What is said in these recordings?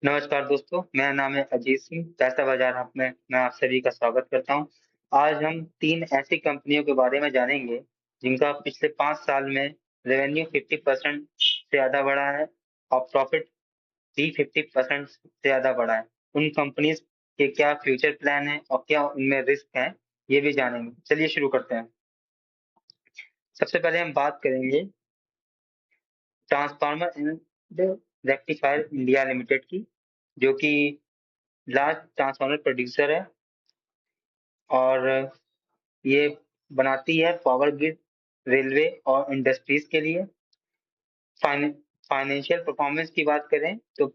नमस्कार दोस्तों, मेरा नाम है अजीत सिंह। पैसा बाजार हब में मैं आप सभी का स्वागत करता हूं। आज हम 3 ऐसी कंपनियों के बारे में जानेंगे, जिनका पिछले 5 साल में रेवेन्यू 50% से ज़्यादा बढ़ा है और प्रॉफिट भी 50% से ज़्यादा बढ़ा है। उन कंपनीज़ के क्या फ्यूचर प्लान हैं और क्या उनमें रिस्क हैं, ये भी जानेंगे। चलिए शुरू करते हैं। सबसे पहले हम बात करेंगे transformer and rectifier India limited की, जो कि लार्ज ट्रांसफार्मर प्रोड्यूसर है और ये बनाती है पावर ग्रिड, रेलवे और इंडस्ट्रीज के लिए। फाइनेंशियल परफॉर्मेंस की बात करें तो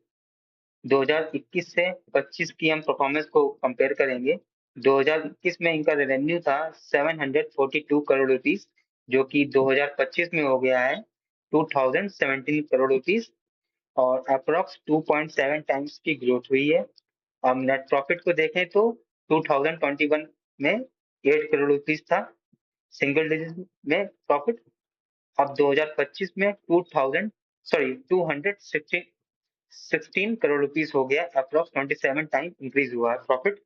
2021 से 25 की हम परफॉर्मेंस को कंपेयर करेंगे। 2021 में इनका रेवेन्यू था 742 करोड़ रुपीस, जो कि 2025 में हो गया है 2017 करोड़ रुपीस और अप्रोक्स 2.7 टाइम्स की ग्रोथ हुई है। हम नेट प्रॉफिट को देखें तो 2021 में 8 करोड़ रुपीस था, सिंगल डिजिट में प्रॉफिट। अब 2025 में 216 करोड़ रुपीस हो गया, अप्रोक्स 27 टाइम इंक्रीज हुआ है प्रॉफिट।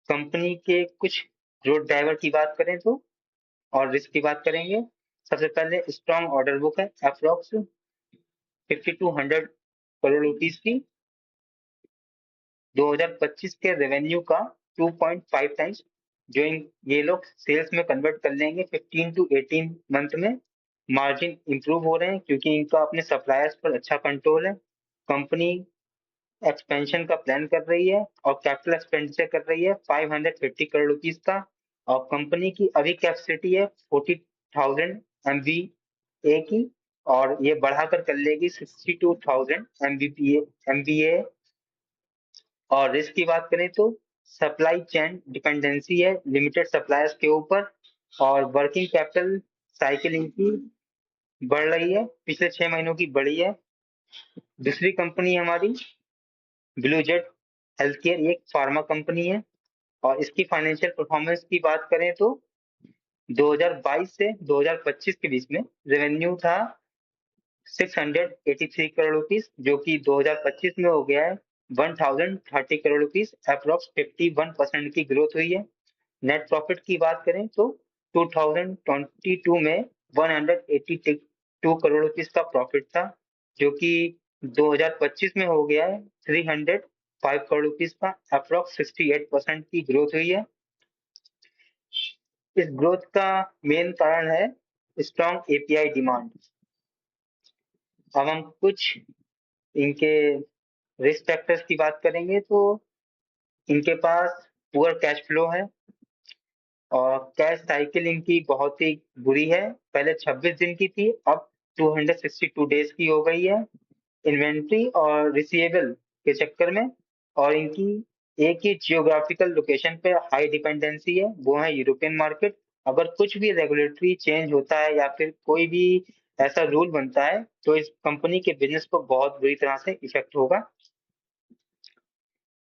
कंपनी के कुछ ग्रोथ ड्राइवर की बात करें तो और रिस्क की बात करेंगे। सबसे पहले स्ट्रॉन्ग ऑर्डर बुक है, अप्रोक्स 5200 करोड़ रुपीस की। 2025 के रेवेन्यू का 2.5 टाइम्स, जो ये लोग सेल्स में कन्वर्ट कर लेंगे 15 टू 18 मंथ में। मार्जिन इंप्रूव हो रहे हैं क्योंकि इनका अपने सप्लायर्स पर अच्छा कंट्रोल है। कंपनी एक्सपेंशन का प्लान कर रही है और कैपिटल एक्सपेंडिचर कर रही है 550 करोड़ रुपीस का। और कंपनी की अभी कैपेसिटी है 40,000 MVA की, और ये बढ़ाकर कर लेगी 62,000 MVA। और रिस्क की बात करें तो सप्लाई चेन डिपेंडेंसी है लिमिटेड सप्लायर्स के ऊपर, और वर्किंग कैपिटल साइकिल इनकी बढ़ रही है, पिछले 6 महीनों की बढ़ी है। दूसरी कंपनी हमारी ब्लू जेट हेल्थ केयर, एक फार्मा कंपनी है और इसकी फाइनेंशियल परफॉर्मेंस की बात करें तो 2022 से 2025 के बीच में रेवेन्यू था 683 करोड़ रुपीस, जो कि 2025 में हो गया है 1030 करोड़ रुपीस, अप्रोक्स 51% की ग्रोथ हुई है। नेट प्रॉफिट की बात करें तो 2022 में 182 करोड़ रुपीस का प्रॉफिट था, जो कि 2025 में हो गया है 305 करोड़ रुपीस का, अप्रोक्स 68% की ग्रोथ हुई है। इस ग्रोथ का मेन कारण है स्ट्रॉन्ग एपीआई डिमांड। अब हम कुछ इनके रिस्क फैक्टर्स की बात करेंगे तो इनके पास पुअर कैश फ्लो है और कैश साइकिल इनकी बहुत ही बुरी है। पहले 26 दिन की थी, अब 262 डेज की हो गई है। इन्वेंट्री और रिसीवेबल के चक्कर में और इनकी एक ही जियोग्राफिकल लोकेशन पे हाई डिपेंडेंसी है, वो है यूरोपियन मार्केट। अगर कुछ भी रेगुलेटरी चेंज होता है या फिर कोई भी ऐसा रूल बनता है तो इस कंपनी के बिजनेस को बहुत बुरी तरह से इफेक्ट होगा।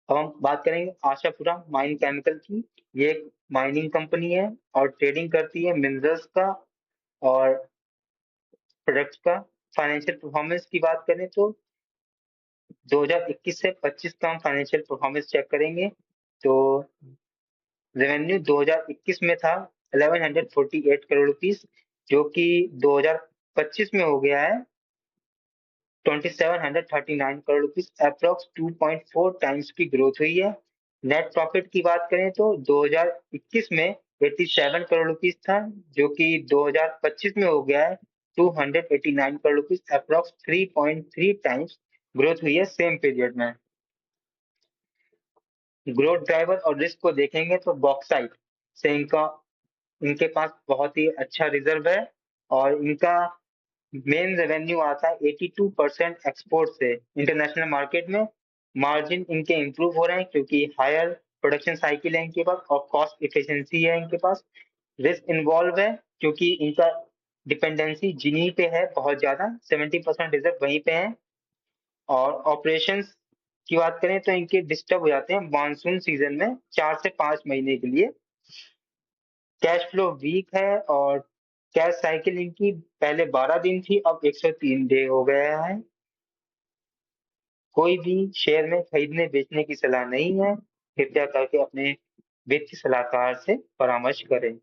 अब हम बात करेंगे आशापुरा माइन केमिकल की। ये एक माइनिंग कंपनी है और ट्रेडिंग करती है मिनरल्स का और प्रोडक्ट्स का। फाइनेंशियल परफॉर्मेंस की बात करें तो 2021 से 25 का हम फाइनेंशियल परफॉर्मेंस चेक करेंगे तो रेवेन्यू 2021 में था 1148 करोड़ रुपीस, जो कि 2025 में हो गया है 2739 करोड़ रुपीस, अप्रोक्स 2.4 टाइम्स की ग्रोथ हुई है। नेट प्रॉफिट की बात करें तो 2021 में 87 करोड़ रुपीस था, जो कि 2025 में हो गया है 289 crore rupees, approx 3.3 times growth हुई है सेम पीरियड में। ग्रोथ ड्राइवर और रिस्क को देखेंगे तो बॉक्साइट से इनके पास बहुत ही अच्छा रिजर्व है और इनका मेन रेवेन्यू आता है 82% एक्सपोर्ट से इंटरनेशनल मार्केट में। मार्जिन इनके इंप्रूव हो रहे हैं क्योंकि हायर प्रोडक्शन साइकिल है इनके पास और कॉस्ट इफिशिएंसी है इनके पास। रिस्क इन्वॉल्व है क्योंकि इनका डिपेंडेंसी जिनी पे है बहुत ज्यादा, 70% रिजर्व वहीं पे है। और ऑपरेशंस की बात करें तो इनके डिस्टर्ब हो जाते हैं मानसून सीजन में 4 से 5 महीने के लिए। कैश फ्लो वीक है और कैश साइकिल इनकी पहले 12 दिन थी, अब 103 डे हो गया है। कोई भी शेयर में खरीदने-बेचने की सलाह नहीं है। कृपया करके अपने वित्तीय सलाहकार से परामर्श करें।